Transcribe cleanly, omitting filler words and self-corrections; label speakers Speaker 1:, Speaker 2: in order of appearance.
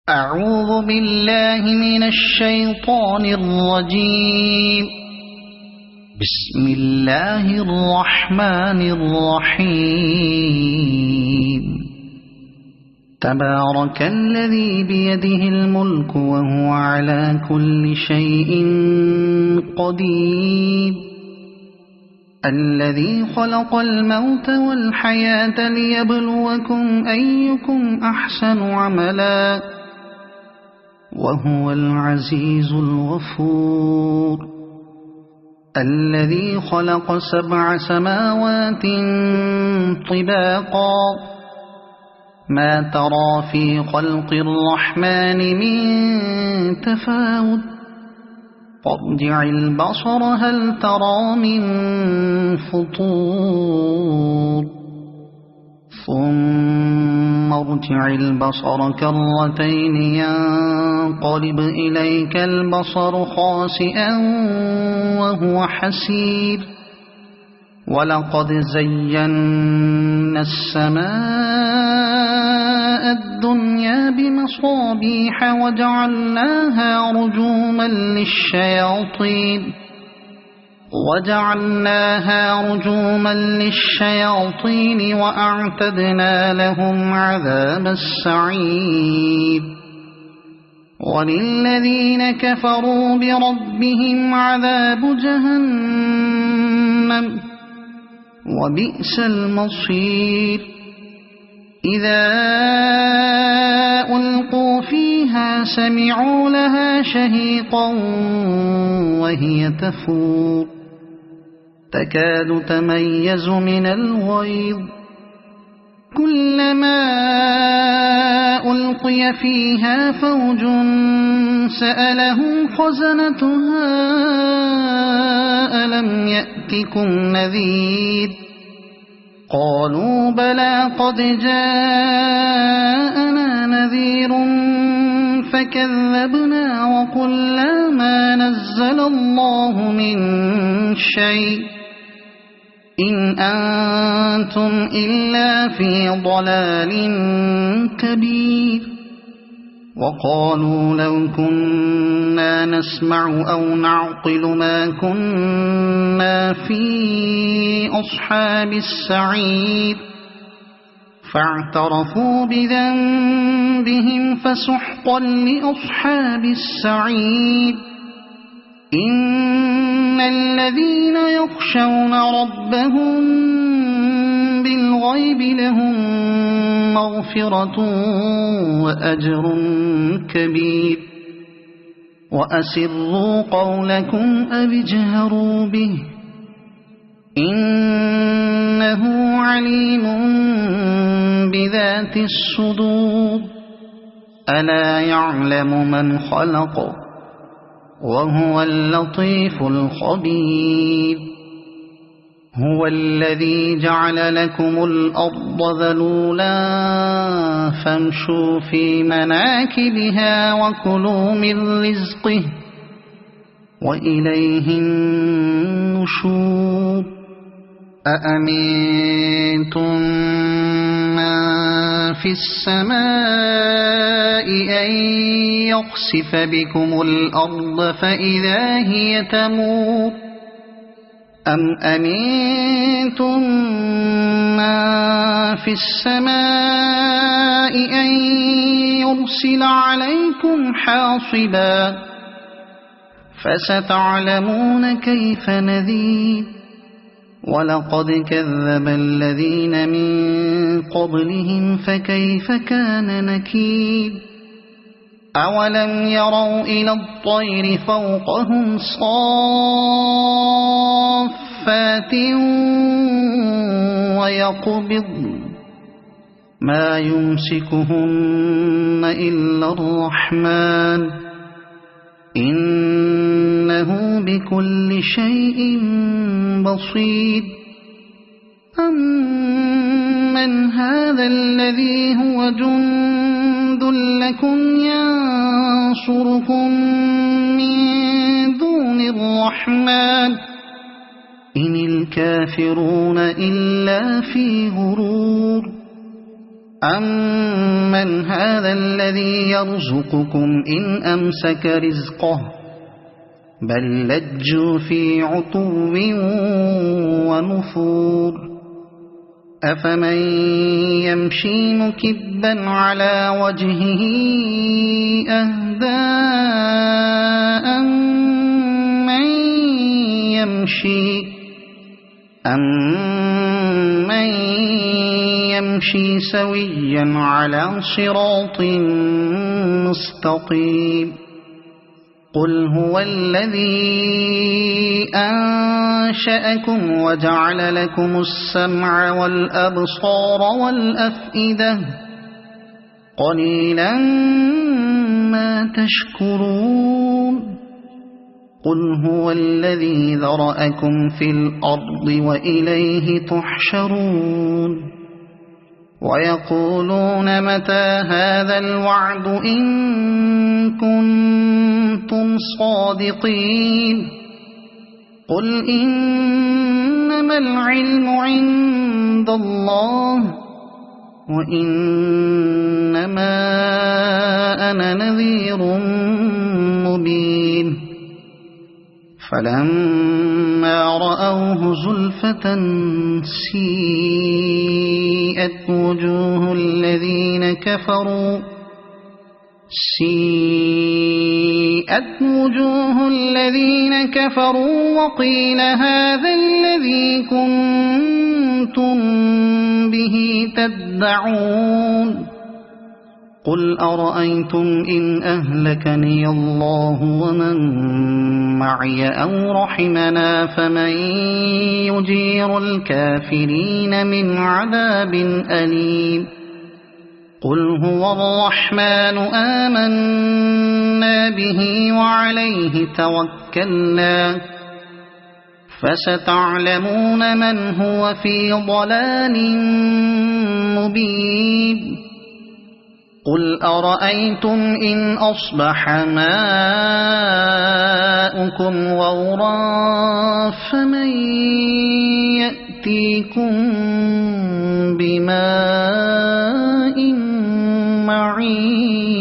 Speaker 1: أعوذ بالله من الشيطان الرجيم. بسم الله الرحمن الرحيم. تبارك الذي بيده الملك وهو على كل شيء قدير. الذي خلق الموت والحياة ليبلوكم أيكم أحسن عملا وهو العزيز الغفور. الذي خلق 7 سماوات طباقا ما ترى في خلق الرحمن من تفاوت فارجع البصر هل ترى من فطور ثم ارجع البصر كرتين ينقلب إليك البصر خاسئا وهو حسير. ولقد زينا السماء الدنيا بمصابيح وجعلناها رجوما للشياطين وأعتدنا لهم عذاب السعير. وللذين كفروا بربهم عذاب جهنم وبئس المصير. إذا ألقوا فيها سمعوا لها شهيقا وهي تفور تكاد تميز من الغيظ. كلما ألقي فيها فوج سألهم خزنتها ألم يأتكم نذير قالوا بلى قد جاءنا نذير فكذبنا وقلنا ما نزل الله من شيء إن أنتم إلا في ضلال كبير. وقالوا لو كنا نسمع أو نعقل ما كنا في أصحاب السعير فاعترفوا بذنبهم فسحقا لأصحاب السعير. إن الذين يخشون ربهم بالغيب لهم مغفرة وأجر كبير. وأسروا قولكم أو اجهروا به إنه عليم بذات الصدور. ألا يعلم من خلق وهو اللطيف الخبير. هو الذي جعل لكم الأرض ذلولا فامشوا في مناكبها وكلوا من رزقه وإليه النشور. أأمنتم من في السماء أن يخسف بكم الأرض فإذا هي تمور أم أمنتم من في السماء أن يرسل عليكم حاصبا فستعلمون كيف نذير. ولقد كذب الذين من قبلهم فكيف كان نكير. أولم يروا إلى الطير فوقهم صافات ويقبضن ما يمسكهن إلا الرحمن إنه بكل شيء بصير. أمن هذا الذي هو جند لكم ينصركم من دون الرحمن إن الكافرون إلا في غرور. أَمَّنْ هَذَا الَّذِي يَرْزُقُكُمْ إِنْ أَمْسَكَ رِزْقَهُ بَل لَّجُّوا فِي عُتُوٍّ وَنُفُورٍ أَفَمَن يَمْشِي مُكِبًّا عَلَى وَجْهِهِ أَهْدَىٰ أَمَّن يَمْشِي سَوِيًّا عَلَى صِرَاطٍ مُّسْتَقِيمٍ قُلْ هُوَ الَّذِي أَنشَأَكُمْ وَجَعَلَ لَكُمُ السَّمْعَ وَالْأَبْصَارَ وَالْأَفْئِدَةَ قَلِيلًا مَا تَشْكُرُونَ قُلْ هُوَ الَّذِي ذَرَأَكُمْ فِي الْأَرْضِ وَإِلَيْهِ تُحْشَرُونَ وَيَقُولُونَ مَتَى هَذَا الْوَعْدُ إِن كُنتُمْ صَادِقِينَ قُلْ إِنَّمَا الْعِلْمُ عِندَ اللَّهِ وَإِنَّمَا أَنَا نَذِيرٌ مُّبِينٌ فَلَمَّا رَأَوْهُ زُلْفَةً سِيئَتْ وُجُوهُ الَّذِينَ كَفَرُوا وَقِيلَ هَٰذَا الَّذِي كُنتُم بِهِ تَدَّعُونَ قُلْ أَرَأَيْتُمْ إِنْ أَهْلَكَنِيَ اللَّهُ وَمَن مَّعِيَ أَوْ رَحِمَنَا فَمَن يُجِيرُ الْكَافِرِينَ مِنْ عَذَابٍ أَلِيمٍ قُلْ هُوَ الرَّحْمَٰنُ آمَنَّا بِهِ وَعَلَيْهِ تَوَكَّلْنَا فَسَتَعْلَمُونَ مَنْ هُوَ فِي ضَلَالٍ مُّبِينٍ قُلْ أَرَأَيْتُمْ إِنْ أَصْبَحَ مَاؤُكُمْ غَوْرًا فَمَن يَأْتِيكُم بِمَاءٍ مَّعِينٍ